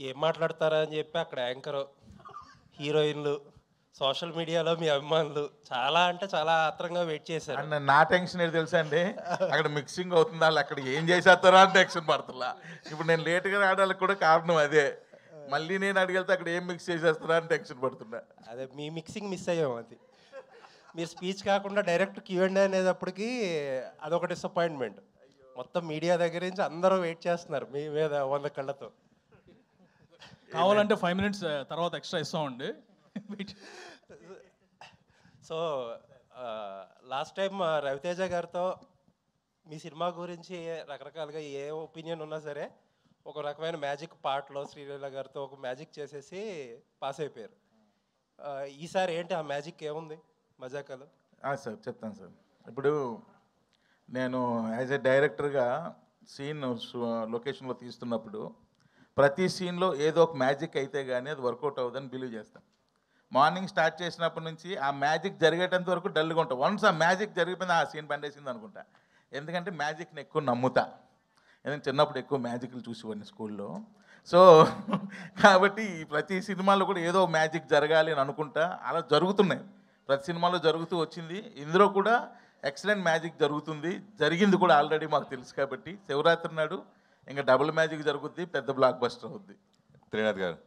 ఏం మాట్లాడతారా అని చెప్పి అక్కడ యాంకర్, హీరోయిన్లు, సోషల్ మీడియాలో మీ అభిమానులు చాలా అంటే చాలా ఆత్రంగా వెయిట్ చేశారు. అండ్ నా టెన్షన్ ఏంటి తెలుసా అండి, అక్కడ మిక్సింగ్ అవుతుందా, వాళ్ళు అక్కడ ఏం చేసేస్తారో అని టెన్షన్ పడుతుందా. ఇప్పుడు నేను లేట్గా రావడానికి కూడా కారణం అదే. మళ్ళీ నేను అడిగితే అక్కడ ఏం మిక్స్ చేసేస్తారా అని టెన్షన్ పడుతున్నా. అదే మీ మిక్సింగ్ మిస్ అయ్యాం. అది మీరు స్పీచ్ కాకుండా డైరెక్ట్ Q&A అనేటప్పటికి అదొక డిసప్పాయింట్మెంట్. మొత్తం మీడియా దగ్గర నుంచి అందరూ వెయిట్ చేస్తున్నారు మీ మీద 100 కళ్ళతో. కావాలంటే 5 minutes తర్వాత ఎక్స్ట్రా ఇస్తామండి. సో లాస్ట్ టైం రవితేజ గారితో మీ సినిమా గురించి రకరకాలుగా ఏ ఒపీనియన్ ఉన్నా సరే ఒక రకమైన మ్యాజిక్ పార్ట్లో శ్రీలీల గారితో ఒక మ్యాజిక్ చేసేసి పాస్ అయిపోయారు. ఈసారి ఏంటి ఆ మ్యాజిక్ ఏముంది మజాకాలు? సార్ చెప్తాను సార్. ఇప్పుడు నేను యాజ్ ఎ డైరెక్టర్గా సీన్ లొకేషన్లో తీస్తున్నప్పుడు ప్రతి సీన్లో ఏదో ఒక మ్యాజిక్ అయితే కానీ అది వర్కౌట్ అవ్వదని బిలీవ్ చేస్తాను. మార్నింగ్ స్టార్ట్ చేసినప్పటి నుంచి ఆ మ్యాజిక్ జరిగేటంత వరకు డల్గా ఉంటాం. వన్స్ ఆ మ్యాజిక్ జరిగిపోయింది ఆ సీన్ పండేసింది అనుకుంటా. ఎందుకంటే మ్యాజిక్ని ఎక్కువ నమ్ముతా. ఎందుకంటే చిన్నప్పుడు ఎక్కువ మ్యాజిక్లు చూసేవాడిని స్కూల్లో. సో కాబట్టి ప్రతి సినిమాలో కూడా ఏదో మ్యాజిక్ జరగాలి అని అనుకుంటా. అలా జరుగుతున్నాయి, ప్రతి సినిమాలో జరుగుతూ వచ్చింది. ఇందులో కూడా ఎక్సలెంట్ మ్యాజిక్ జరుగుతుంది, జరిగింది కూడా ఆల్రెడీ మాకు తెలుసు. కాబట్టి శివరాత్రి నాడు ఇంకా డబుల్ మ్యాజిక్ జరుగుద్ది, పెద్ద బ్లాక్ బస్టర్ అవుద్ది. త్రినాథ్ గారు